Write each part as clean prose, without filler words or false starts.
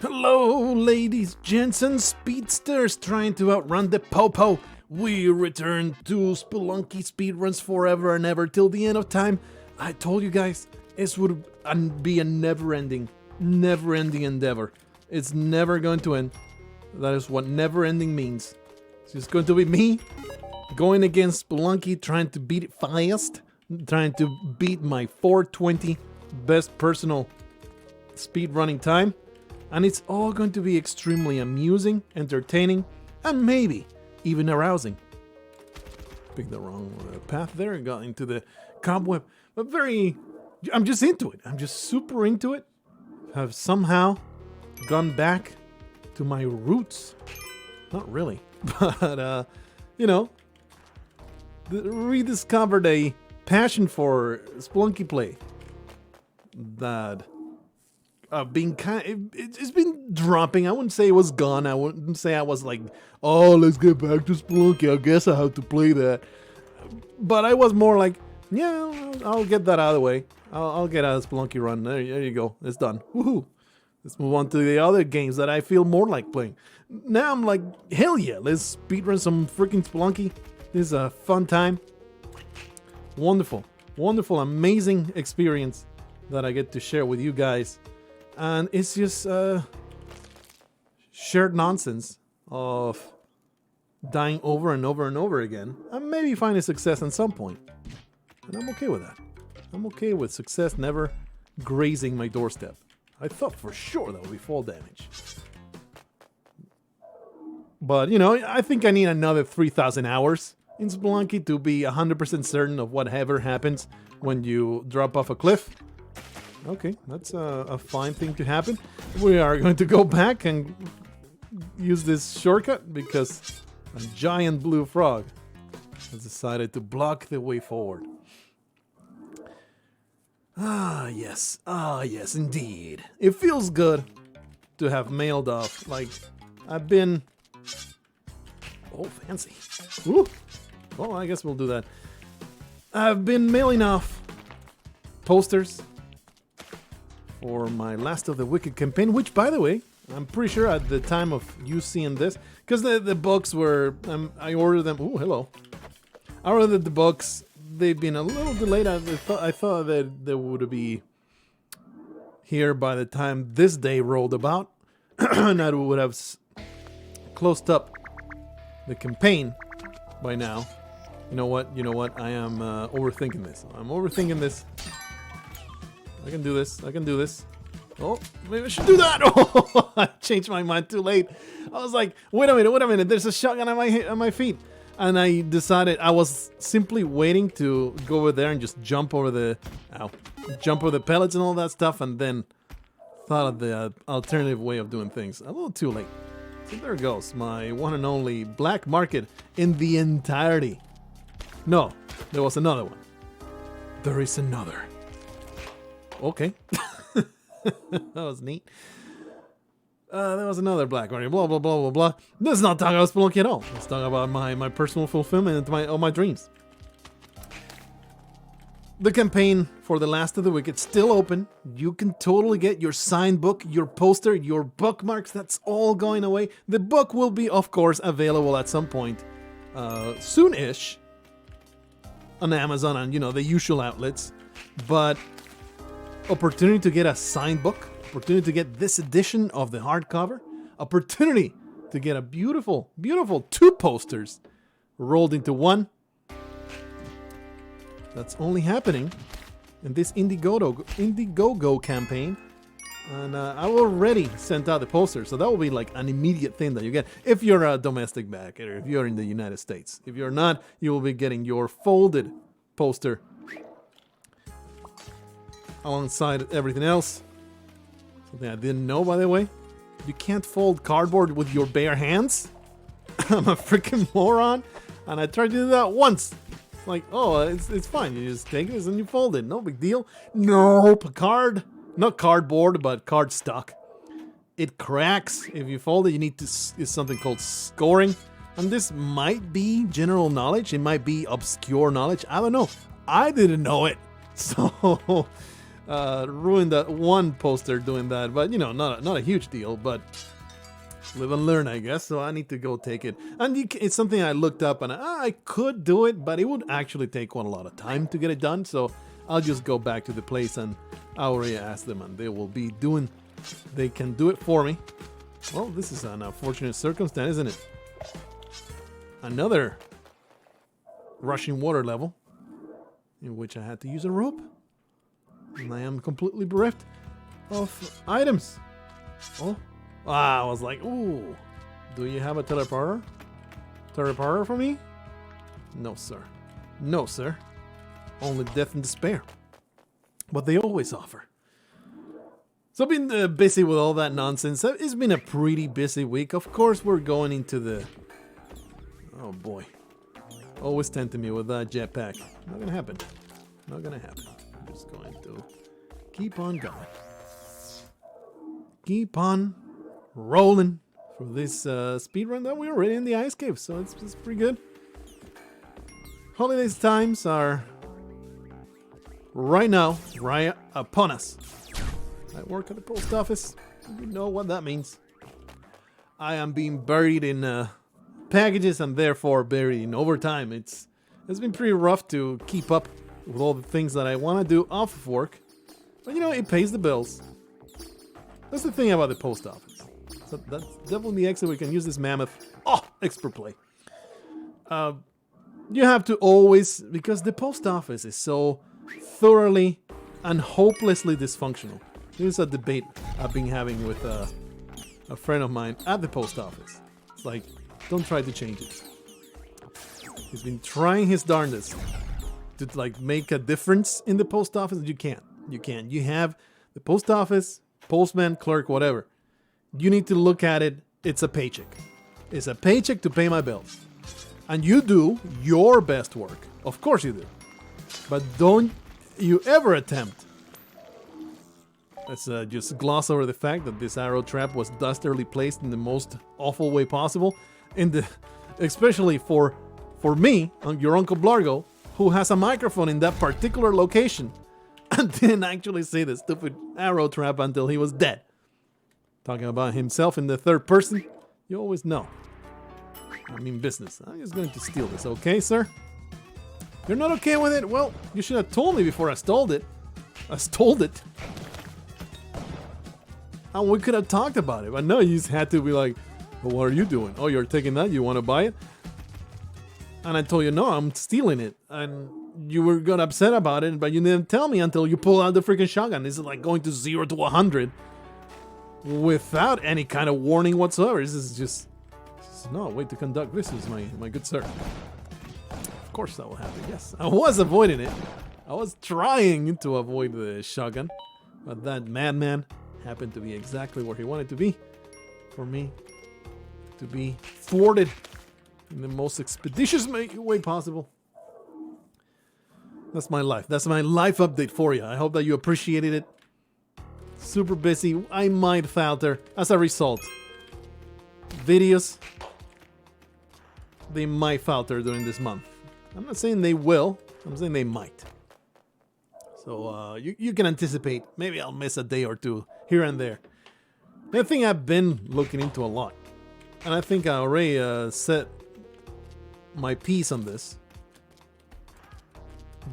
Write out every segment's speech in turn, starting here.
Hello, ladies, gents, and speedsters trying to outrun the popo. We return to Spelunky speedruns forever and ever till the end of time. I told you guys, this would be a never-ending endeavor. It's never going to end. That is what never-ending means. It's just going to be me going against Spelunky, trying to beat it fast, trying to beat my 4:20 best personal speedrunning time. And it's all going to be extremely amusing, entertaining, and maybe even arousing. Picked the wrong path there and got into the cobweb. But I'm just into it. I'm just super into it. Have somehow gone back to my roots. Not really, but, you know, rediscovered a passion for Spelunky play that it's been dropping. I wouldn't say it was gone. I wouldn't say I was like, oh, let's get back to Spelunky. I guess I have to play that. But I was more like, yeah, I'll get that out of the way. I'll get out of Spelunky run. There you go. It's done. Woohoo. Let's move on to the other games that I feel more like playing. Now I'm like, hell yeah, let's speedrun some freaking Spelunky. This is a fun time. Wonderful, amazing experience that I get to share with you guys. And it's just shared nonsense of dying over and over and over again. And maybe find a success at some point. And I'm okay with that. I'm okay with success never grazing my doorstep. I thought for sure that would be fall damage. But, you know, I think I need another 3,000 hours in Spelunky to be 100% certain of whatever happens when you drop off a cliff. Okay, that's a fine thing to happen. We are going to go back and use this shortcut because a giant blue frog has decided to block the way forward. Ah, yes, indeed. It feels good to have mailed off. Like, I've been... Oh, fancy. Woo. Well, I guess we'll do that. I've been mailing off posters for my Last of the Wicked campaign, which, by the way, I'm pretty sure at the time of you seeing this, because the books were, I ordered them. Oh, hello. I ordered the books. They've been a little delayed. I thought that they would be here by the time this day rolled about, and I would have closed up the campaign by now. You know what? I am overthinking this. I'm overthinking this. I can do this. Oh, maybe I should do that. Oh, I changed my mind too late. I was like, wait a minute. There's a shotgun on my feet. And I decided I was simply waiting to go over there and just jump over the pellets and all that stuff, and then thought of the alternative way of doing things. A little too late. So there goes my one and only black market in the entirety. No, there was another one. There is another. Okay. That was neat. There was another black market. Blah, blah, blah, blah, blah. Let's not talk about Spelunky at all. Let's talk about my personal fulfillment of my dreams. The campaign for The Last of the Wicked still open. You can totally get your signed book, your poster, your bookmarks. That's all going away. The book will be, of course, available at some point soon-ish on Amazon and, you know, the usual outlets. But opportunity to get a signed book, opportunity to get this edition of the hardcover, opportunity to get a beautiful, beautiful 2 posters rolled into one. That's only happening in this Indiegogo campaign. And I already sent out the poster, so that will be like an immediate thing that you get if you're a domestic backer, if you're in the United States. If you're not, you will be getting your folded poster alongside everything else. Something I didn't know, by the way. You can't fold cardboard with your bare hands? I'm a freaking moron. And I tried to do that once. Like, oh, it's fine. You just take this and you fold it. No big deal. Nope. Not cardboard, but cardstock. It cracks. If you fold it, you need to, it's something called scoring. And this might be general knowledge. It might be obscure knowledge. I don't know. I didn't know it. So ruined that one poster doing that, but you know, not a huge deal, but live and learn, I guess. So I need to go take it, and it's something I looked up, and I could do it, but it would actually take quite a lot of time to get it done. So I'll just go back to the place, and I already asked them, and they will be doing. They can do it for me. Well, this is an unfortunate circumstance, isn't it? Another rushing water level in which I had to use a rope, and I am completely bereft of items. Oh. I was like, ooh, do you have a teleporter? Teleporter for me? No, sir. No, sir. Only death and despair. What they always offer. So I've been busy with all that nonsense. It's been a pretty busy week. Of course, we're going into the... Oh, boy. Always tempting me with that jetpack. Not gonna happen. Not gonna happen. I'm just going to keep on going. Keep on rolling for this speed run that we're already in the ice cave, so it's pretty good. Holidays times are right now, right upon us. I work at the post office. You know what that means. I am being buried in packages and therefore buried in overtime. It's been pretty rough to keep up with all the things that I want to do off of work, but you know, it pays the bills. That's the thing about the post office. So that's definitely the exit. We can use this mammoth. Oh, expert play. You have to always, because the post office is so thoroughly and hopelessly dysfunctional. This is a debate I've been having with a friend of mine at the post office. It's like, don't try to change it. He's been trying his darndest to like make a difference in the post office. You can't. You can't. You have the post office, postman, clerk, whatever. You need to look at it. It's a paycheck. It's a paycheck to pay my bills. And you do your best work. Of course you do. But don't you ever attempt. Let's just gloss over the fact that this arrow trap was dastardly placed in the most awful way possible. Especially for me, your Uncle Blargh, who has a microphone in that particular location and didn't actually see the stupid arrow trap until he was dead. Talking about himself in the third person, you always know. I mean business. I'm just going to steal this, okay, sir? You're not okay with it? Well, you should have told me before I stole it. I stole it. And we could have talked about it, but no, you just had to be like, well, what are you doing? Oh, you're taking that? You want to buy it? And I told you, no, I'm stealing it. And you were got upset about it, but you didn't tell me until you pull out the freaking shotgun. This is like going to 0 to 100 without any kind of warning whatsoever. This is just no way to conduct business, my good sir. Of course that will happen, yes. I was avoiding it. I was trying to avoid the shotgun, but that madman happened to be exactly where he wanted to be for me to be thwarted in the most expeditious way possible. That's my life. That's my life update for you. I hope that you appreciated it. Super busy. I might falter as a result. Videos, they might falter during this month. I'm not saying they will. I'm saying they might. So you can anticipate. Maybe I'll miss a day or two here and there. The thing I've been looking into a lot, and I think I already set my piece on this,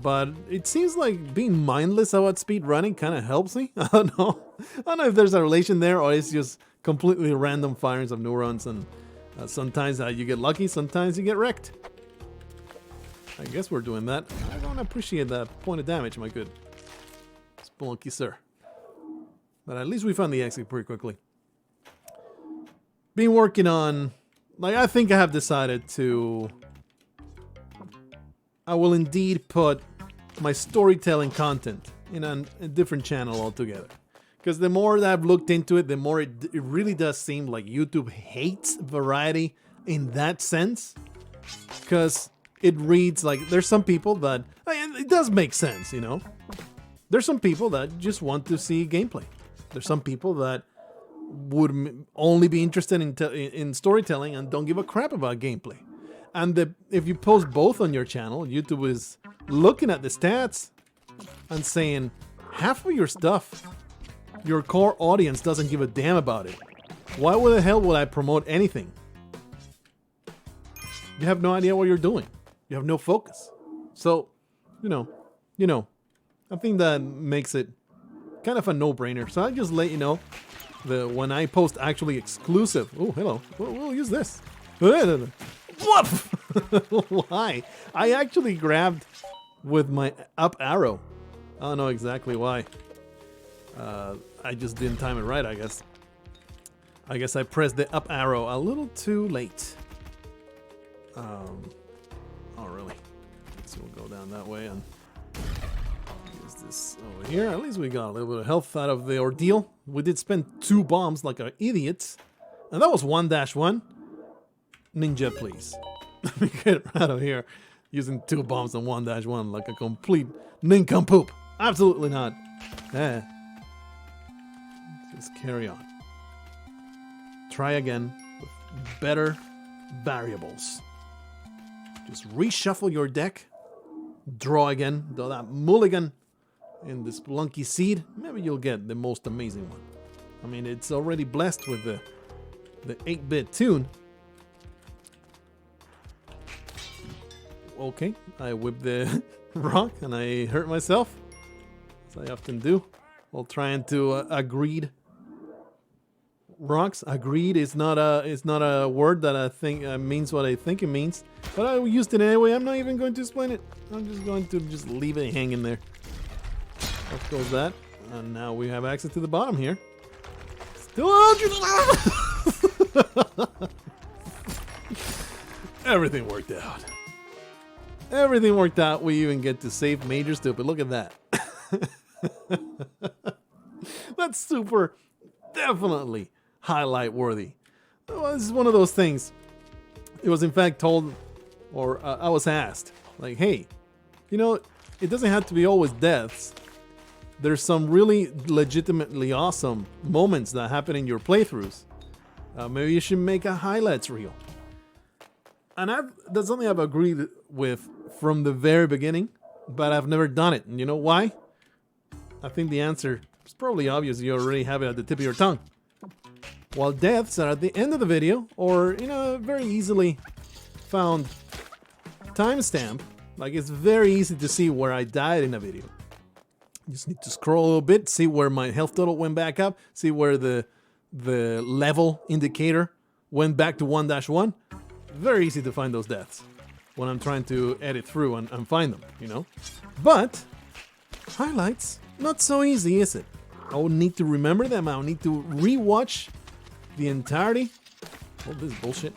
but it seems like being mindless about speed running kind of helps me. I don't know if there's a relation there, or it's just completely random firings of neurons, and sometimes you get lucky, sometimes you get wrecked. I guess we're doing that. I don't appreciate that point of damage, my good Spelunky sir. But at least we found the exit pretty quickly. Been working on, like, I think I have decided to, I will indeed put my storytelling content in a different channel altogether. Because the more that I've looked into it, the more it really does seem like YouTube hates variety in that sense. Because it reads like there's some people that, it does make sense, you know. There's some people that just want to see gameplay. There's some people that would only be interested in storytelling and don't give a crap about gameplay. And if you post both on your channel, YouTube is looking at the stats and saying, half of your stuff, your core audience doesn't give a damn about it. Why the hell would I promote anything? You have no idea what you're doing. You have no focus. So, you know, I think that makes it kind of a no-brainer. So I just let you know that when I post actually exclusive. Oh, hello. We'll use this. What? Why? I actually grabbed with my up arrow. I don't know exactly why. I just didn't time it right, I guess. I guess I pressed the up arrow a little too late. Oh, really? So we'll go down that way and use this over here. At least we got a little bit of health out of the ordeal. We did spend 2 bombs like our idiots. And that was 1-1. Ninja, please. Let me get out of here using 2 bombs and 1-1 like a complete nincompoop. Absolutely not. Just carry on. Try again with better variables. Just reshuffle your deck. Draw again. Do that mulligan in the Spelunky seed. Maybe you'll get the most amazing one. I mean, it's already blessed with the 8-bit tune. Okay, I whipped the rock and I hurt myself, as I often do, while trying to agreed rocks. Agreed is not a word that I think means what I think it means, but I used it anyway. I'm not even going to explain it. I'm just going to leave it hanging there. Off goes that, and now we have access to the bottom here. Still, everything worked out. Everything worked out. We even get to save Major Stupid. Look at that. That's super, definitely highlight worthy. Well, this is one of those things. It was in fact told, or I was asked, like, hey, you know, it doesn't have to be always deaths. There's some really legitimately awesome moments that happen in your playthroughs. Maybe you should make a highlights reel. And that's something I've agreed with from the very beginning, but I've never done it. And you know why? I think the answer is probably obvious. You already have it at the tip of your tongue. While deaths are at the end of the video, or in a very easily found timestamp, like it's very easy to see where I died in a video. You just need to scroll a little bit, see where my health total went back up, see where the level indicator went back to 1-1. Very easy to find those deaths when I'm trying to edit through and find them, you know? But highlights, not so easy, is it? I will need to remember them. I'll need to rewatch the entirety. Oh, this is bullshit.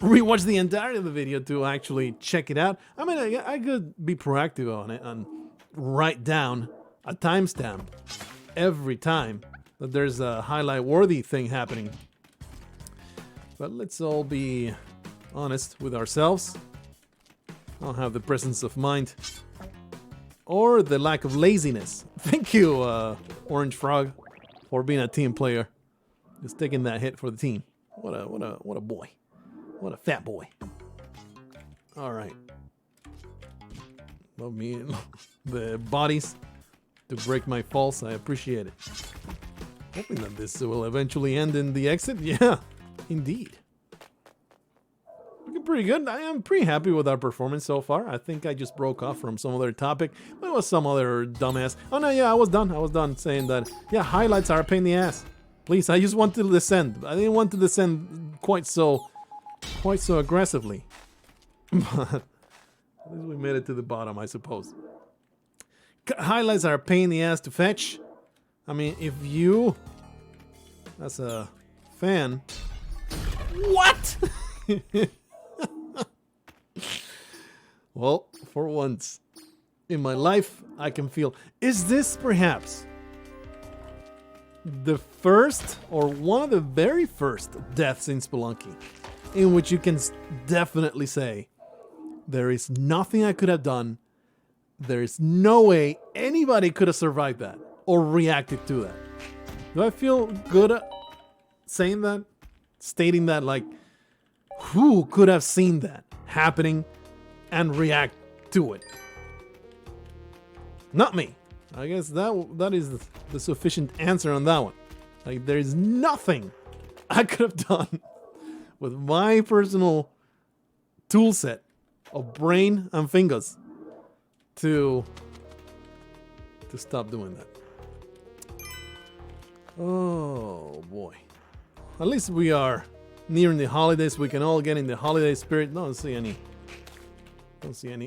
Rewatch the entirety of the video to actually check it out. I mean, I could be proactive on it and write down a timestamp every time that there's a highlight-worthy thing happening. But let's all be honest with ourselves. I don't have the presence of mind or the lack of laziness. Thank you, Orange Frog, for being a team player. Just taking that hit for the team. What a boy. What a fat boy. All right. Love me the bodies to break my falls. I appreciate it. Hoping that this will eventually end in the exit. Yeah, indeed. Looking pretty good. I am pretty happy with our performance so far. I think I just broke off from some other topic, but it was some other dumbass. Oh no, yeah, I was done saying that. Yeah, highlights are a pain in the ass. Please, I just want to descend. I didn't want to descend quite so aggressively. But at least we made it to the bottom, I suppose. Highlights are a pain in the ass to fetch. I mean, if you, as a fan, what? Well, for once in my life, I can feel, is this perhaps the first or one of the very first deaths in Spelunky in which you can definitely say there is nothing I could have done, there is no way anybody could have survived that or reacted to that? Do I feel good at saying that? Stating that, like, who could have seen that happening and react to it? Not me. I guess that is the sufficient answer on that one. Like, there's nothing I could have done with my personal tool set of brain and fingers to stop doing that. Oh boy. At least we are nearing the holidays. We can all get in the holiday spirit. Don't see any.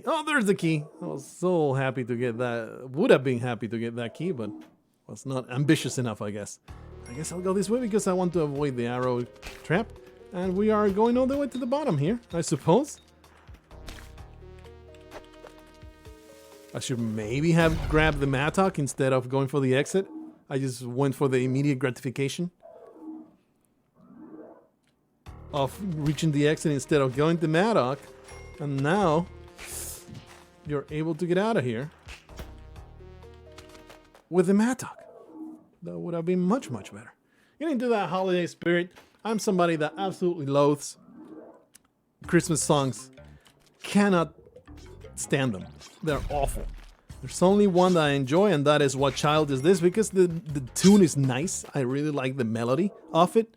Oh, there's the key. I was so happy to get that. Would have been happy to get that key, but was not ambitious enough, I guess. I guess I'll go this way because I want to avoid the arrow trap. And we are going all the way to the bottom here, I suppose. I should maybe have grabbed the mattock instead of going for the exit. I just went for the immediate gratification of reaching the exit instead of going to mattock. And now you're able to get out of here with the mattock. That would have been much, much better. Getting into that holiday spirit. I'm somebody that absolutely loathes Christmas songs. Cannot stand them. They're awful. There's only one that I enjoy, and that is What Child Is This? Because the tune is nice. I really like the melody of it.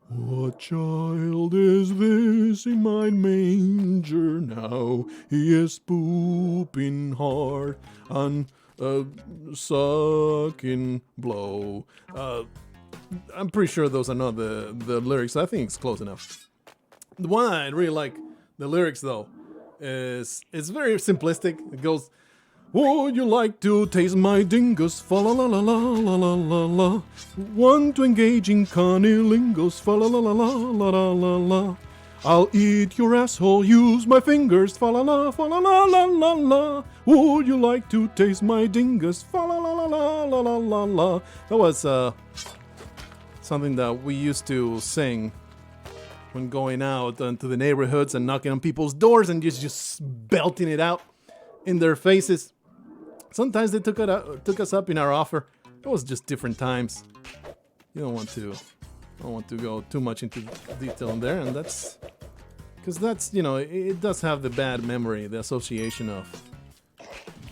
What child is this in my manger now? He is pooping hard and sucking blow. I'm pretty sure those are not the lyrics. I think it's close enough. The one I really like, the lyrics though, is it's very simplistic. It goes, would you like to taste my dingus? Fa la la la la la la la la. Want to engage in cunnilingus? Fa la la la la la la la la. I'll eat your asshole, use my fingers. Fa la la la la la la. Would you like to taste my dingus? Fa la la la la la la la la. That was something that we used to sing when going out into the neighborhoods and knocking on people's doors and just belting it out in their faces. Sometimes they took us up in our offer. It was just different times. You don't want to go too much into detail in there, and that's because that's, you know, it does have the bad memory, the association of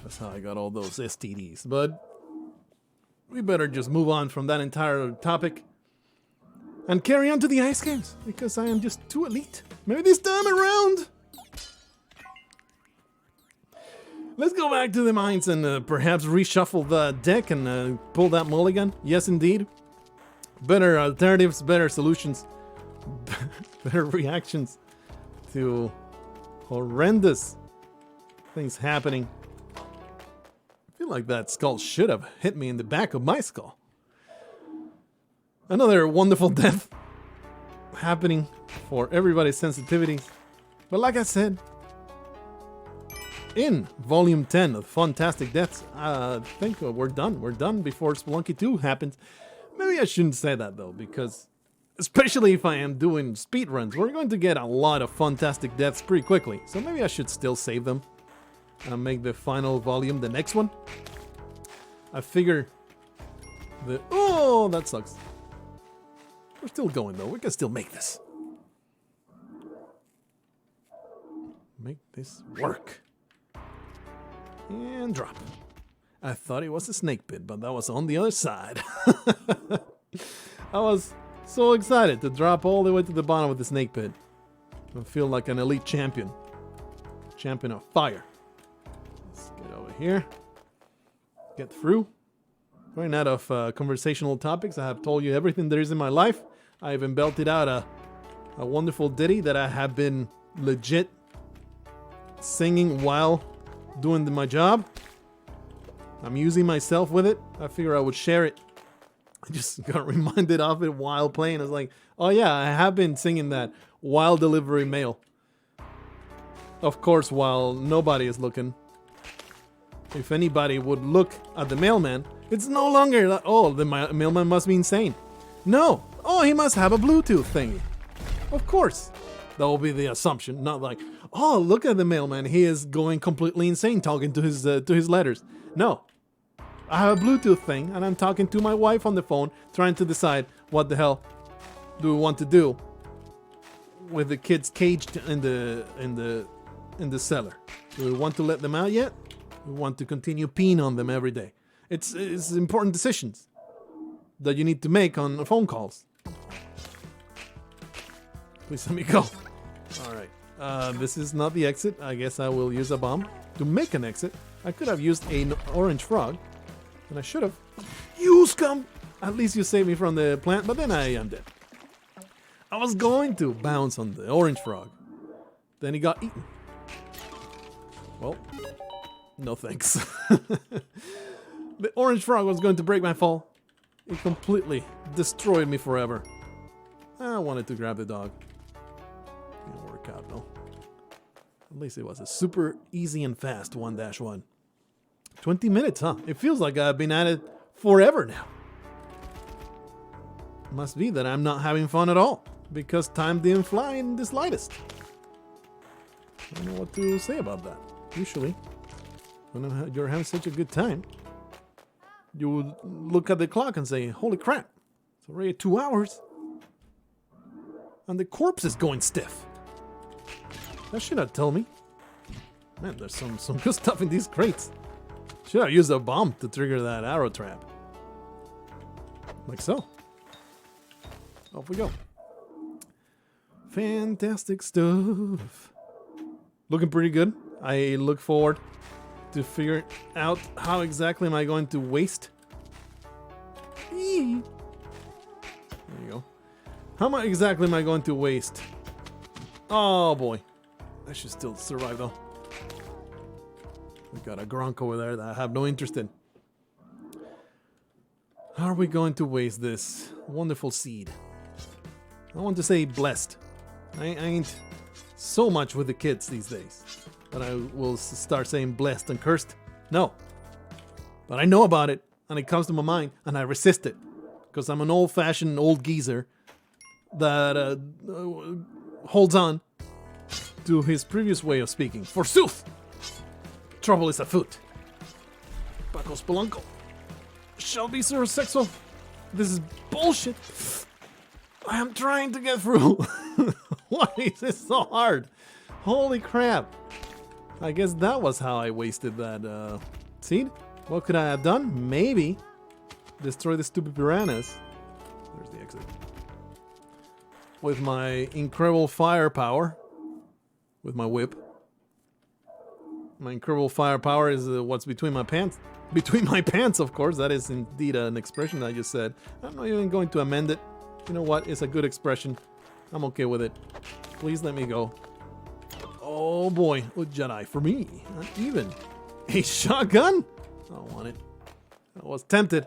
that's how I got all those STDs. But we better just move on from that entire topic and carry on to the ice games because I am just too elite. Maybe this time around. Let's go back to the mines and perhaps reshuffle the deck and pull that mulligan. Yes, indeed. Better alternatives, better solutions, better reactions to horrendous things happening. I feel like that skull should have hit me in the back of my skull. Another wonderful death happening for everybody's sensitivities. But like I said, in Volume 10 of Fantastic Deaths, I think we're done. We're done before Spelunky 2 happens. Maybe I shouldn't say that though, because especially if I am doing speedruns, we're going to get a lot of Fantastic Deaths pretty quickly. So maybe I should still save them and make the final volume the next one. I figure that... Oh, that sucks. We're still going though. We can still make this. Make this work. And drop. I thought it was a snake pit, but that was on the other side. I was so excited to drop all the way to the bottom of the snake pit. I feel like an elite champion. Champion of fire. Let's get over here. Get through. Running out of conversational topics. I have told you everything there is in my life. I even belted out a wonderful ditty that I have been legit singing while doing my job. I'm using myself with it. I figure I would share it. I just got reminded of it while playing. I was like, oh yeah, I have been singing that while delivering mail. Of course, while nobody is looking. If anybody would look at the mailman, it's no longer like, oh, the mailman must be insane. No. Oh, he must have a Bluetooth thing. Of course. That will be the assumption. Not like, oh, look at the mailman. He is going completely insane talking to his letters. No. I have a Bluetooth thing, and I'm talking to my wife on the phone, trying to decide what the hell do we want to do with the kids caged in the cellar. Do we want to let them out yet? We want to continue peeing on them every day. It's important decisions that you need to make on phone calls. Please let me go. Alright. This is not the exit. I guess I will use a bomb to make an exit. I could have used an orange frog. And I should have. You scum! At least you saved me from the plant, but then I am dead. I was going to bounce on the orange frog. Then he got eaten. Well, no thanks. The orange frog was going to break my fall. It completely destroyed me forever. I wanted to grab the dog. Didn't work out, though. At least it was a super easy and fast 1-1. 20 minutes, huh? It feels like I've been at it forever now. Must be that I'm not having fun at all, because time didn't fly in the slightest. I don't know what to say about that. Usually, when you're having such a good time, you would look at the clock and say, holy crap, it's already 2 hours. And the corpse is going stiff. That should have told me. Man, there's some good stuff in these crates. Should have used a bomb to trigger that arrow trap. Like so. Off we go. Fantastic stuff. Looking pretty good. I look forward to figure out how exactly am I going to waste. There you go. How exactly am I going to waste? Oh boy. I should still survive though. We got a grunk over there that I have no interest in. How are we going to waste this wonderful seed? I want to say blessed. I ain't so much with the kids these days. But I will start saying blessed and cursed. No. But I know about it, and it comes to my mind, and I resist it. Because I'm an old-fashioned old geezer that holds on to his previous way of speaking. Forsooth! Trouble is afoot. Paco Spelunky shall be so sexual. This is bullshit. I am trying to get through. Why is this so hard? Holy crap. I guess that was how I wasted that seed. What could I have done? Maybe destroy the stupid piranhas. There's the exit. With my incredible firepower. With my whip. My incredible firepower is what's between my pants. Between my pants, of course. That is indeed an expression I just said. I'm not even going to amend it. You know what? It's a good expression. I'm okay with it. Please let me go. Oh boy. A Jedi for me. Not even. A shotgun? I don't want it. I was tempted.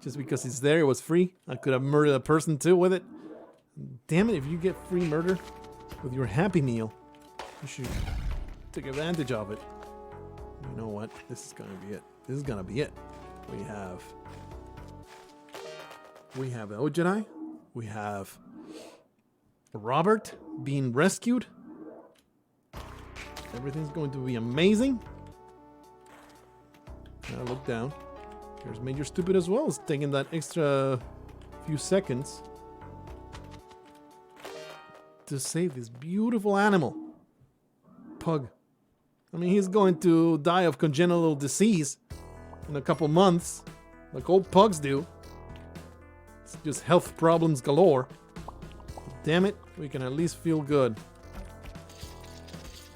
Just because it's there, it was free. I could have murdered a person too with it. Damn it, if you get free murder with your Happy Meal, you should take advantage of it. You know what? This is gonna be it. This is gonna be it. We have the Jedi. We have Robert being rescued. Everything's going to be amazing. Now look down. Here's Major Stupid as well. It's taking that extra few seconds to save this beautiful animal. Pug. I mean, he's going to die of congenital disease in a couple months, like old pugs do. It's just health problems galore. Damn it, we can at least feel good.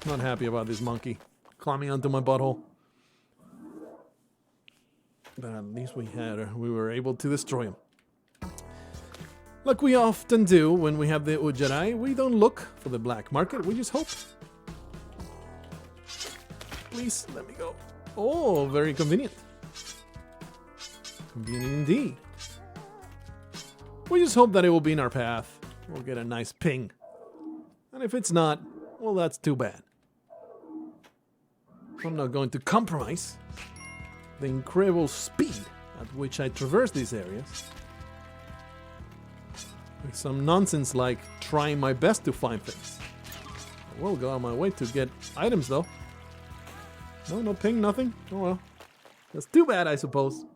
Not happy about this monkey climbing onto my butthole. But at least we were able to destroy him. Like we often do when we have the Jedi, we don't look for the black market, we just hope. Please, let me go. Oh, very convenient. Convenient indeed. We just hope that it will be in our path. We'll get a nice ping. And if it's not, well, that's too bad. I'm not going to compromise the incredible speed at which I traverse these areas with some nonsense like trying my best to find things. I will go on my way to get items though. No ping, nothing? Oh well. That's too bad, I suppose.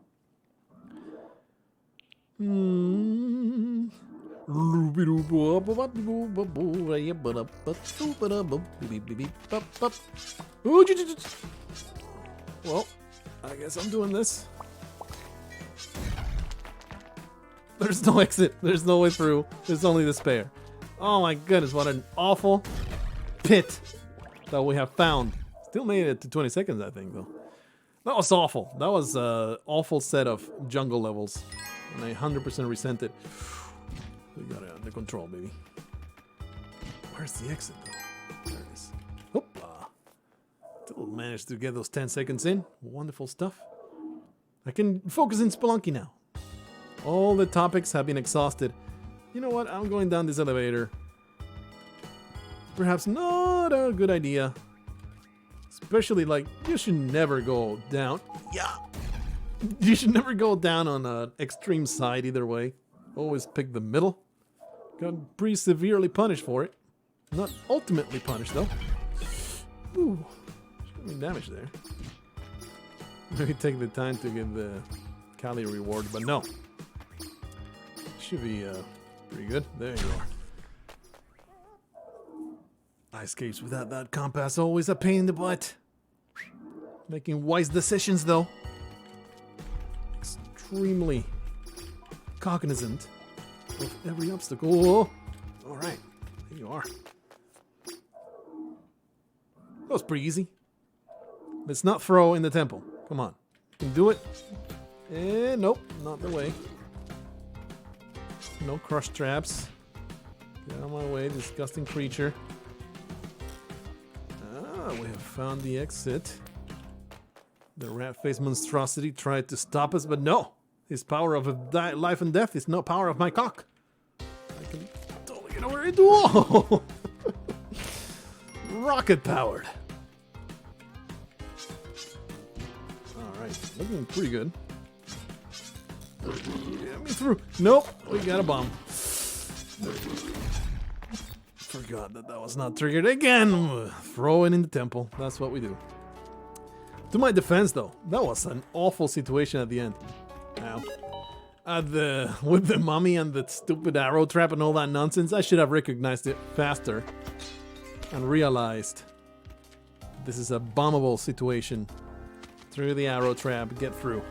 Well, I guess I'm doing this. There's no exit. There's no way through. There's only despair. Oh my goodness, what an awful pit that we have found. Still made it to 20 seconds, I think, though. That was awful. That was an awful set of jungle levels. And I 100% resent it. We got it under control, baby. Where's the exit, though? There it is. Hoopla. Still managed to get those 10 seconds in. Wonderful stuff. I can focus in Spelunky now. All the topics have been exhausted. You know what? I'm going down this elevator. Perhaps not a good idea. Especially, like, you should never go down. Yeah. You should never go down on an extreme side either way. Always pick the middle. Got pretty severely punished for it. Not ultimately punished, though. Ooh. Should be damage there. Maybe take the time to get the Kali reward, but no. Should be pretty good. There you are. Escapes without that compass, always a pain in the butt. Making wise decisions, though. Extremely cognizant of every obstacle. Oh. Alright, there you are. That was pretty easy. Let's not throw in the temple. Come on. You can do it. Eh, nope, not the way. No crush traps. Get out of my way, disgusting creature. Ah, we have found the exit. The rat-faced monstrosity tried to stop us, but no! His power of life and death is no power of my cock. I can totally get over it. Whoa! Rocket powered. Alright, looking pretty good. Get me through. Nope, we got a bomb. Forgot that was not triggered again. Throw it in the temple. That's what we do. To my defense, though, that was an awful situation at the end. Now, with the mummy and the stupid arrow trap and all that nonsense, I should have recognized it faster and realized this is a bombable situation. Through the arrow trap, get through.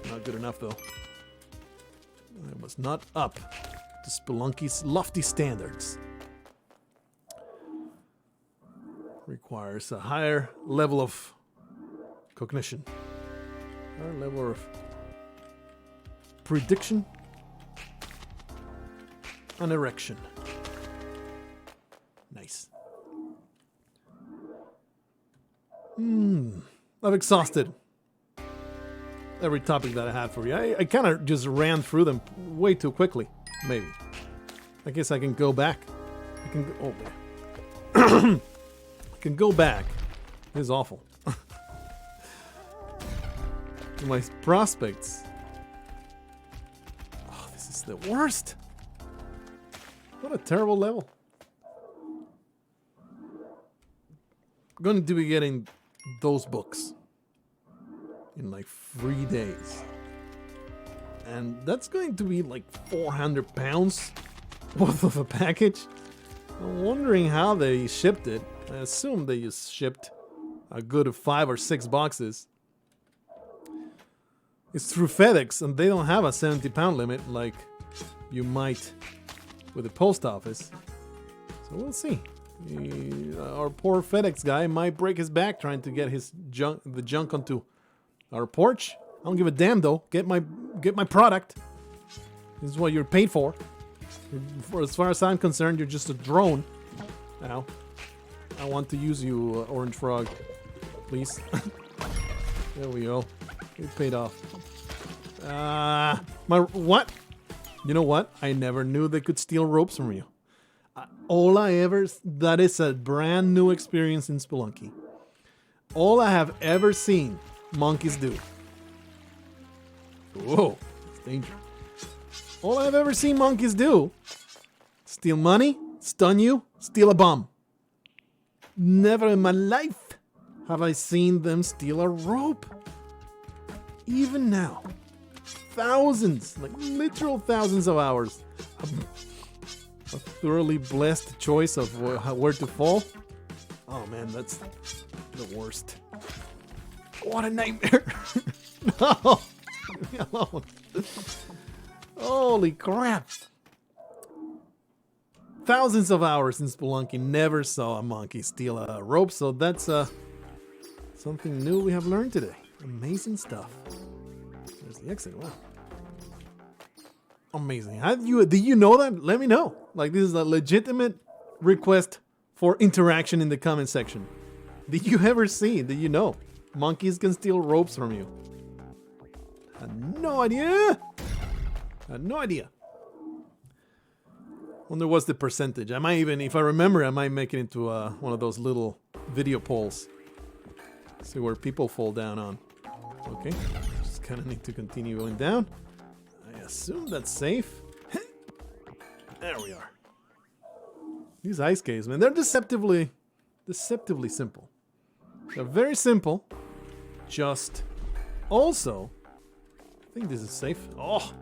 Not good enough, though. I was not up to Spelunky's lofty standards. Requires a higher level of cognition. Higher level of prediction and erection. Nice. I've exhausted every topic that I had for you. I kind of just ran through them way too quickly. Maybe. I guess I can go back. I can go... Oh, there. I can go back. This is awful. To my prospects. Oh, this is the worst. What a terrible level. I'm going to be getting those books in like 3 days. And that's going to be like 400 pounds worth of a package. I'm wondering how they shipped it. I assume they just shipped a good 5 or 6 boxes. It's through FedEx and they don't have a 70-pound limit like you might with the post office. So we'll see. Our poor FedEx guy might break his back trying to get his the junk onto our porch. I don't give a damn though. Get my product. This is what you're paid for. As far as I'm concerned, you're just a drone. Now, I want to use you, Orange Frog. Please. There we go. It paid off. What? You know what? I never knew they could steal ropes from you. That is a brand new experience in Spelunky. All I have ever seen monkeys do. Whoa, it's dangerous. All I've ever seen monkeys do: steal money, stun you, steal a bomb. Never in my life have I seen them steal a rope. Even now, thousands, like literal thousands of hours, a thoroughly blessed choice of where to fall. Oh man, that's the worst. What a nightmare. No. Leave me alone. Holy crap. Thousands of hours in Spelunky, never saw a monkey steal a rope, so that's something new we have learned today. Amazing stuff. There's the exit. Wow. Amazing. Did you know that? Let me know. Like, this is a legitimate request for interaction in the comment section. Did you ever see? Did you know monkeys can steal ropes from you? Had no idea. Had no idea. Wonder what's the percentage. I might even, if I remember, I might make it into one of those little video polls. See where people fall down on. Okay, just kind of need to continue going down. I assume that's safe. There we are. These ice caves, man, they're deceptively simple. They're very simple. Just also, I think this is safe. Oh,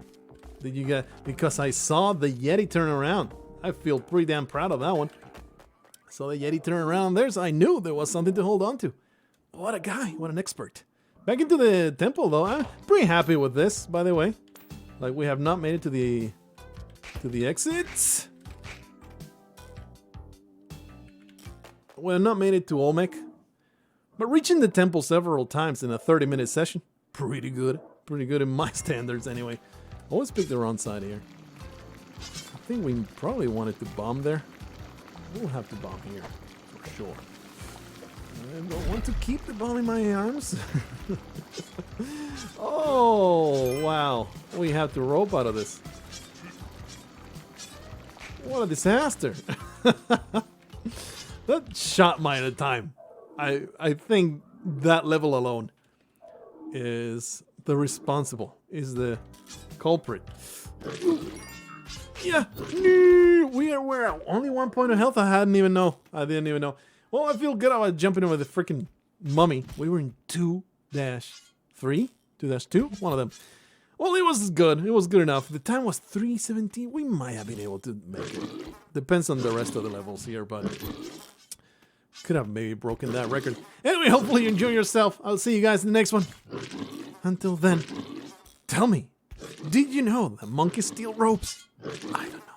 did you get, because I saw the Yeti turn around. I feel pretty damn proud of that one. Saw the Yeti turn around. I knew there was something to hold on to. What a guy, what an expert. Back into the temple though. I'm pretty happy with this, by the way. Like, we have not made it to the exits. We have not made it to Olmec. But reaching the temple several times in a 30-minute session, pretty good. Pretty good in my standards anyway. Always pick the wrong side here. I think we probably wanted to bomb there. We'll have to bomb here, for sure. I don't want to keep the ball in my arms. Oh, wow. We have to rope out of this. What a disaster. That shot mine at a time. I think that level alone is the culprit. Yeah, we're at only 1 point of health. I didn't even know. Well, I feel good about jumping over the freaking mummy. We were in 2-3, 2-2, one of them. Well, it was good. It was good enough. The time was 3:17. We might have been able to make it. Depends on the rest of the levels here, but could have maybe broken that record. Anyway, hopefully you enjoy yourself. I'll see you guys in the next one. Until then, tell me, did you know that monkeys steal ropes? I don't know.